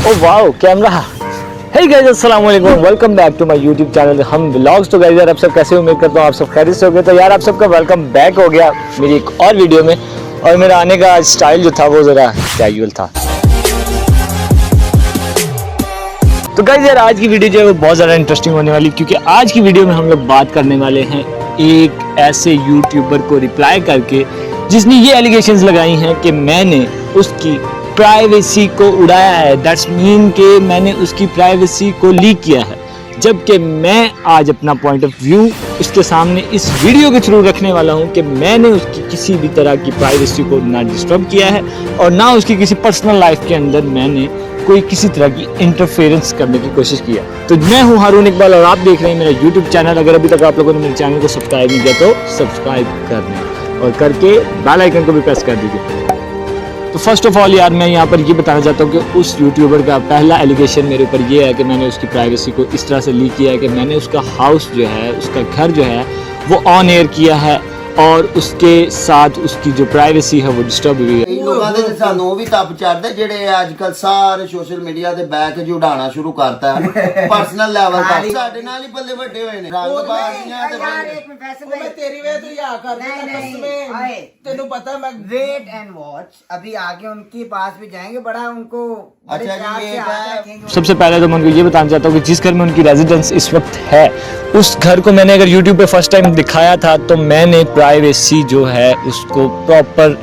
ओ wow camera. Hey guys अस्सलाम वालेकुम, welcome back to my YouTube channel Hum vlogs. तो guys यार आप सब कैसे, उम्मीद करता हूँ आप सब खैरियत से होंगे। तो यार आप सबका वेलकम बैक हो गया मेरी एक और वीडियो में। और मेरा आने का स्टाइल जो था वो ज़रा कैजुअल था। तो गाइस यार आज की वीडियो जो है वो बहुत ज़्यादा इंटरेस्टिंग होने वाली, क्योंकि आज की वीडियो में हम लोग बात करने वाले हैं एक ऐसे यूट्यूबर को रिप्लाई करके जिसने ये एलिगेशंस लगाई हैं कि मैंने उसकी प्राइवेसी को उड़ाया है। दैट्स मीन कि मैंने उसकी प्राइवेसी को लीक किया है, जबकि मैं आज अपना पॉइंट ऑफ व्यू उसके सामने इस वीडियो के थ्रू रखने वाला हूं कि मैंने उसकी किसी भी तरह की प्राइवेसी को ना डिस्टर्ब किया है और ना उसकी किसी पर्सनल लाइफ के अंदर मैंने कोई किसी तरह की इंटरफेरेंस करने की कोशिश किया। तो मैं हूं हारून इकबाल और आप देख रहे हैं मेरा यूट्यूब चैनल। अगर अभी तक आप लोगों ने मेरे चैनल को सब्सक्राइब नहीं किया तो सब्सक्राइब कर लें और करके बेल आइकन को भी प्रेस कर दीजिए। तो फर्स्ट ऑफ ऑल यार मैं यहाँ पर ये बताना चाहता हूँ कि उस यूट्यूबर का पहला एलिगेशन मेरे ऊपर ये है कि मैंने उसकी प्राइवेसी को इस तरह से लीक किया है कि मैंने उसका हाउस जो है, उसका घर जो है वो ऑन एयर किया है और उसके साथ उसकी जो प्राइवेसी है वो डिस्टर्ब हुई है। लोगों ਦੇ ਸਾਨੂੰ ਉਹ ਵੀ ਤਪ ਚੜਦਾ ਜਿਹੜੇ ਅੱਜ ਕੱਲ ਸਾਰੇ ਸੋਸ਼ਲ ਮੀਡੀਆ ਤੇ ਬੈਕ ਜੁੜਾਣਾ ਸ਼ੁਰੂ ਕਰਤਾ ਪਰਸਨਲ ਲੈਵਲ ਤੱਕ ਸਾਡੇ ਨਾਲ ਹੀ ਬੱਲੇ ਵੱਡੇ ਹੋਏ ਨੇ ਰੰਗ ਬਾਜ਼ੀਆਂ ਤੇ यार एक मिनट वैसे मैं तेरी वे तो या कर देना कसमें आए तेनू पता मैं वेट एंड वॉच अभी आगे उनके पास भी जाएंगे बड़ा उनको बड़े अच्छा जी, प्यार ये से हाथ है। रखेंगे। सबसे पहले तो मैं उनको ये बताना चाहता हूँ कि जिस घर में उनकी रेजिडेंस इस वक्त है उस घर को मैंने अगर यूट्यूब पे फर्स्ट टाइम दिखाया था तो मैंने प्राइवेसी जो है उसको प्रॉपर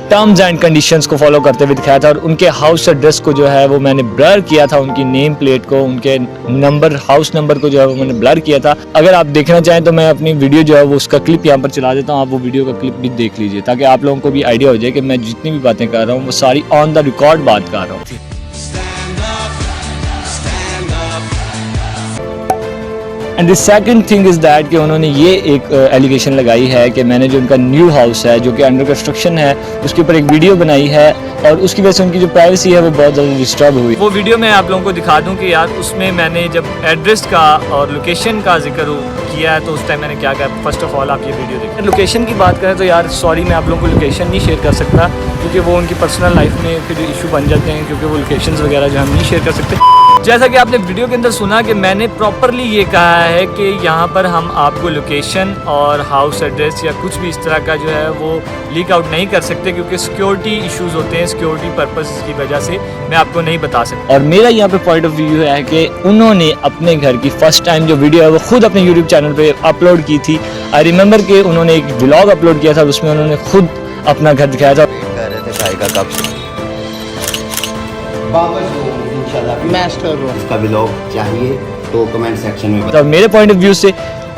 टर्म्स एंड कंडीशंस को फॉलो करते हुए दिखाया था। और उनके हाउस एड्रेस को जो है वो मैंने ब्लर किया था, उनकी नेम प्लेट को, उनके नंबर, हाउस नंबर को जो है वो मैंने ब्लर किया था। अगर आप देखना चाहें तो मैं अपनी वीडियो जो है वो उसका क्लिप यहाँ पर चला देता हूँ, आप वो वीडियो का क्लिप भी देख लीजिए ताकि आप लोगों को भी आइडिया हो जाए कि मैं जितनी भी बातें कर रहा हूँ वो सारी ऑन द रिकॉर्ड बात कर रहा हूँ। And the second thing is that कि उन्होंने ये एक एलिगेशन लगाई है कि मैंने जो उनका न्यू हाउस है जो कि अंडर कंस्ट्रक्शन है उसके ऊपर एक वीडियो बनाई है और उसकी वजह से उनकी जो प्राइवेसी है वो बहुत ज़्यादा डिस्टर्ब हुई। वो वीडियो मैं आप लोगों को दिखा दूं कि यार उसमें मैंने जब एड्रेस का और लोकेशन का जिक्र किया है तो उस टाइम मैंने क्या किया। फर्स्ट ऑफ ऑल आप ये वीडियो देखें। लोकेशन की बात करें तो यार सॉरी मैं आप लोगों को लोकेशन नहीं शेयर कर सकता क्योंकि वो उनकी पर्सनल लाइफ में फिर इशू बन जाते हैं, क्योंकि वो लोकेशंस वगैरह जो हम नहीं शेयर कर सकते। जैसा कि आपने वीडियो के अंदर सुना कि मैंने प्रॉपरली ये कहा है कि यहाँ पर हम आपको लोकेशन और हाउस एड्रेस या कुछ भी इस तरह का जो है वो लीक आउट नहीं कर सकते क्योंकि सिक्योरिटी इश्यूज होते हैं, सिक्योरिटी पर्पस की वजह से मैं आपको नहीं बता सकता। और मेरा यहाँ पे पॉइंट ऑफ व्यू है कि उन्होंने अपने घर की फर्स्ट टाइम जो वीडियो है वो खुद अपने यूट्यूब चैनल पे अपलोड की थी। आई रिमेंबर कि उन्होंने एक व्लॉग अपलोड किया था, उसमें उन्होंने खुद अपना घर दिखाया था। कह रहे थे भाई का कब से वापस इंशाल्लाह मास्टर रो इसका व्लॉग चाहिए तो कमेंट सेक्शन में तो मेरे पॉइंट ऑफ व्यू से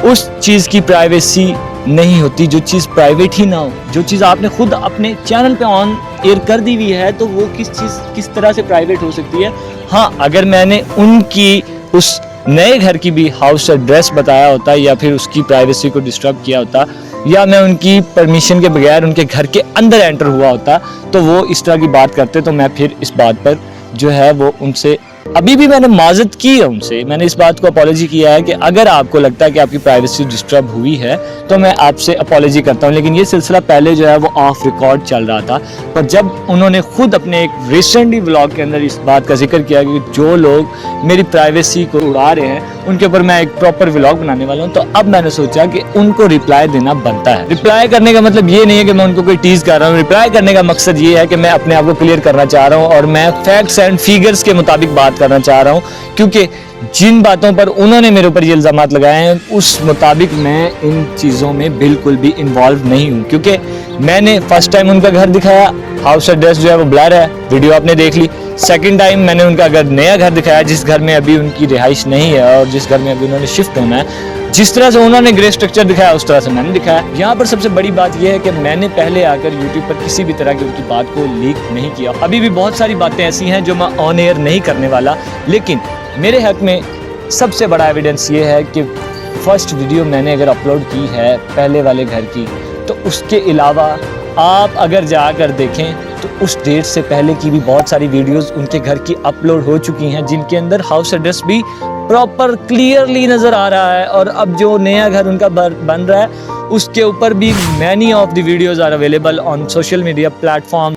उस चीज़ की प्राइवेसी नहीं होती जो चीज़ प्राइवेट ही ना हो। जो चीज़ आपने खुद अपने चैनल पे ऑन एयर कर दी हुई है तो वो किस तरह से प्राइवेट हो सकती है। हाँ, अगर मैंने उनकी उस नए घर की भी हाउस एड्रेस बताया होता या फिर उसकी प्राइवेसी को डिस्टर्ब किया होता या मैं उनकी परमिशन के बगैर उनके घर के अंदर एंटर हुआ होता तो वो इस तरह की बात करते तो मैं फिर इस बात पर जो है वो उनसे अभी भी मैंने माजत की है उनसे। मैंने इस बात को अपॉलोजी किया है कि अगर आपको लगता है कि आपकी प्राइवेसी डिस्टर्ब हुई है तो मैं आपसे अपॉलोजी करता हूं। लेकिन ये सिलसिला पहले जो है वो ऑफ रिकॉर्ड चल रहा था, पर जब उन्होंने खुद अपने एक रिसेंटली व्लॉग के अंदर इस बात का जिक्र किया कि जो लोग मेरी प्राइवेसी को उड़ा रहे हैं उनके ऊपर मैं एक प्रॉपर व्लॉग बनाने वाला हूँ, तो अब मैंने सोचा कि उनको रिप्लाई देना बनता है। रिप्लाई करने का मतलब ये नहीं है कि मैं उनको कोई टीज कर रहा हूँ। रिप्लाई करने का मकसद ये है कि मैं अपने आप को क्लियर करना चाह रहा हूँ और मैं फैक्ट्स एंड फिगर्स के मुताबिक बात करना चाह रहा हूँ, क्योंकि जिन बातों पर उन्होंने मेरे ऊपर ये इल्जामात लगाए हैं उस मुताबिक मैं इन चीज़ों में बिल्कुल भी इन्वॉल्व नहीं हूँ। क्योंकि मैंने फर्स्ट टाइम उनका घर दिखाया, हाउस एड्रेस जो है वो ब्लर है, वीडियो आपने देख ली। सेकंड टाइम मैंने उनका अगर नया घर दिखाया जिस घर में अभी उनकी रिहाइश नहीं है और जिस घर में अभी उन्होंने शिफ्ट होना है, जिस तरह से उन्होंने ग्रे स्ट्रक्चर दिखाया उस तरह से मैंने दिखाया। यहाँ पर सबसे बड़ी बात यह है कि मैंने पहले आकर यूट्यूब पर किसी भी तरह की उनकी बात को लीक नहीं किया। अभी भी बहुत सारी बातें ऐसी हैं जो मैं ऑन एयर नहीं करने वाला, लेकिन मेरे हक में सबसे बड़ा एविडेंस ये है कि फर्स्ट वीडियो मैंने अगर अपलोड की है पहले वाले घर की तो उसके अलावा आप अगर जाकर देखें तो उस डेट से पहले की भी बहुत सारी वीडियोस उनके घर की अपलोड हो चुकी हैं जिनके अंदर हाउस एड्रेस भी प्रॉपर क्लियरली नज़र आ रहा है। और अब जो नया घर उनका बन रहा है उसके ऊपर भी many of the videos are available on social media platform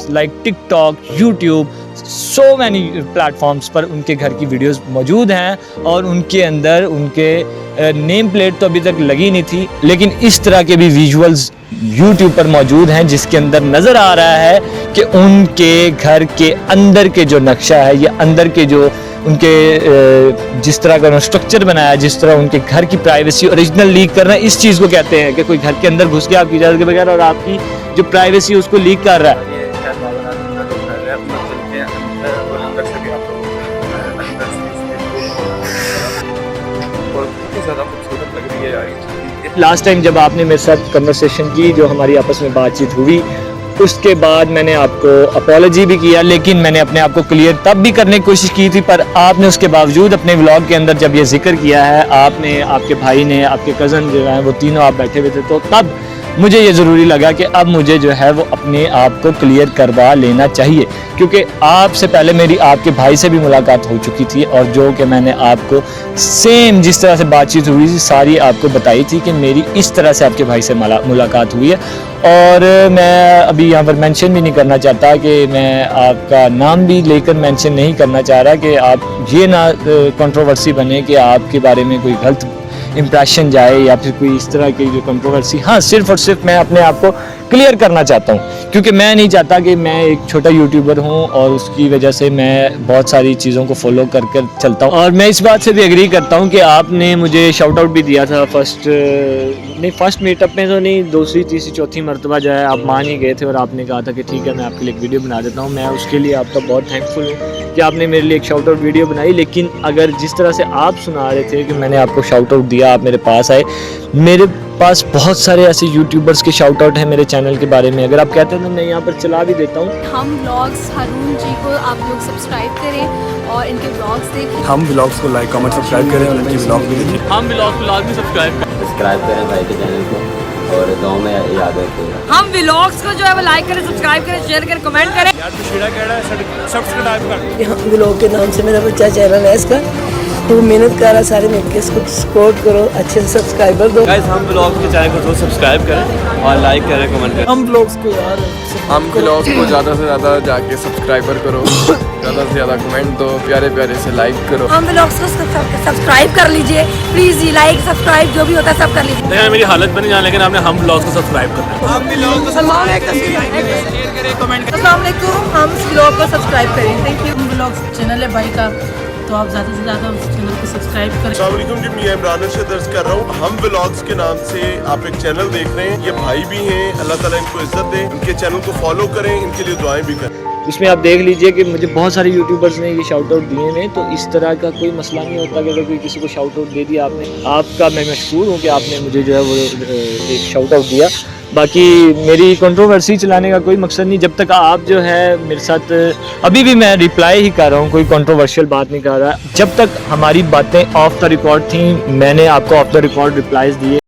like TikTok, YouTube, so many platforms पर उनके घर की वीडियोस मौजूद हैं और उनके अंदर उनके नेम प्लेट तो अभी तक लगी नहीं थी, लेकिन इस तरह के भी विजुअल्स यूट्यूब पर मौजूद हैं जिसके अंदर नज़र आ रहा है कि उनके घर के अंदर के जो नक्शा है या अंदर के जो उनके जिस तरह का स्ट्रक्चर बनाया है, जिस तरह उनके घर की प्राइवेसी ओरिजिनल लीक करना है, इस चीज़ को कहते हैं कि कोई घर के अंदर घुस के आपकी इजाज़त के बगैर और आपकी जो प्राइवेसी उसको लीक कर रहा है। लास्ट टाइम जब आपने मेरे साथ कन्वर्सेशन की, जो हमारी आपस में बातचीत हुई, उसके बाद मैंने आपको अपॉलॉजी भी किया, लेकिन मैंने अपने आप को क्लियर तब भी करने की कोशिश की थी, पर आपने उसके बावजूद अपने व्लॉग के अंदर जब ये जिक्र किया है, आपने, आपके भाई ने, आपके कज़न जो हैं वो तीनों आप बैठे हुए थे, तो तब मुझे ये ज़रूरी लगा कि अब मुझे जो है वो अपने आप को क्लियर करवा लेना चाहिए, क्योंकि आपसे पहले मेरी आपके भाई से भी मुलाकात हो चुकी थी और जो कि मैंने आपको सेम जिस तरह से बातचीत हुई थी सारी आपको बताई थी कि मेरी इस तरह से आपके भाई से मुलाकात हुई है। और मैं अभी यहाँ पर मेंशन भी नहीं करना चाहता कि मैं आपका नाम भी लेकर मेंशन नहीं करना चाह रहा कि आप ये ना कंट्रोवर्सी बने कि आपके बारे में कोई गलत इम्प्रेशन जाए या फिर कोई इस तरह की जो कंट्रोवर्सी। हाँ, सिर्फ और सिर्फ मैं अपने आप को क्लियर करना चाहता हूँ, क्योंकि मैं नहीं चाहता कि मैं एक छोटा यूट्यूबर हूँ और उसकी वजह से मैं बहुत सारी चीज़ों को फॉलो कर कर चलता हूँ। और मैं इस बात से भी एग्री करता हूँ कि आपने मुझे शाउट आउट भी दिया था फर्स्ट मीटअप में, तो नहीं, दूसरी तीसरी चौथी मरतबा जो है आप मान ही गए थे और आपने कहा था कि ठीक है मैं आपके लिए एक वीडियो बना देता हूँ। मैं उसके लिए आपका बहुत थैंकफुल हूँ कि आपने मेरे लिए एक शाउट आउट वीडियो बनाई। लेकिन अगर जिस तरह से आप सुना रहे थे कि मैंने आपको शाउट आउट दिया, आप मेरे पास आए, मेरे पास बहुत सारे ऐसे यूट्यूबर्स के शाउट आउट हैं मेरे चैनल के बारे में, अगर आप कहते हैं तो मैं यहाँ पर चला भी देता हूँ। हम व्लॉग्स हारून जी को आप लोग सब्सक्राइब करें और इनके व्लॉग्स देखें। हम व्लॉग्स को लाइक कमेंट सब्सक्राइब करें और इनके व्लॉग भी देखें। हम व्लॉग भी सब्सक्राइब करें भाई के चैनल को और गाँव में याद रखेगा। हम व्लॉग्स को जो है वो लाइक करें, सब्सक्राइब करें, शेयर करें, कमेंट करें। हम व्लॉग के नाम से मेरा बच्चा चैनल है, इसका तो मेहनत कर रहा है, सारे मिलकर इसको सपोर्ट करो, अच्छे से सब्सक्राइबर दो। गाइस हम व्लॉग के चैनल को जरूर सब्सक्राइब करें और लाइक करें, कमेंट करें। हम व्लॉग्स को ज़्यादा से ज़्यादा जाके सब्सक्राइबर करो, ज़्यादा से ज़्यादा कमेंट दो, प्यारे प्यारे से लाइक करो। हम व्लॉग्स को सब्सक्राइब कर लीजिए प्लीज, जी लाइक सब्सक्राइब जो भी होता है सब कर लीजिए। देखा मेरी हालत बनी जाए, लेकिन आपने हम व्लॉग्स को सब्सक्राइब करना है। हम व्लॉग को सब्सक्राइब करें। Thank you. व्लॉग्स चैनल है भाई का, तो आप ज़्यादा से ज़्यादा उस चैनल को सब्सक्राइब करें। अस्सलाम वालेकुम जी, मैं इमरान अर्शद दर्ज कर रहा हूँ। हम व्लॉग्स के नाम से आप एक चैनल देख रहे हैं, ये भाई भी हैं, अल्लाह ताला इनको इज्जत दे, इनके चैनल को फॉलो करें, इनके लिए दुआएं भी करें। उसमें आप देख लीजिए कि मुझे बहुत सारे यूट्यूबर्स ने ये शाउट आउट दिए हैं, तो इस तरह का कोई मसला नहीं होता कि अगर कोई किसी को शाउट आउट दे दिया आपने। आपका मैं मशहूर हूँ कि आपने मुझे जो है वो एक शाउट आउट दिया। बाकी मेरी कंट्रोवर्सी चलाने का कोई मकसद नहीं, जब तक आप जो है मेरे साथ, अभी भी मैं रिप्लाई ही कर रहा हूँ, कोई कंट्रोवर्शियल बात नहीं कर रहा। जब तक हमारी बातें ऑफ द रिकॉर्ड थी, मैंने आपको ऑफ द रिकॉर्ड रिप्लाईज दिए।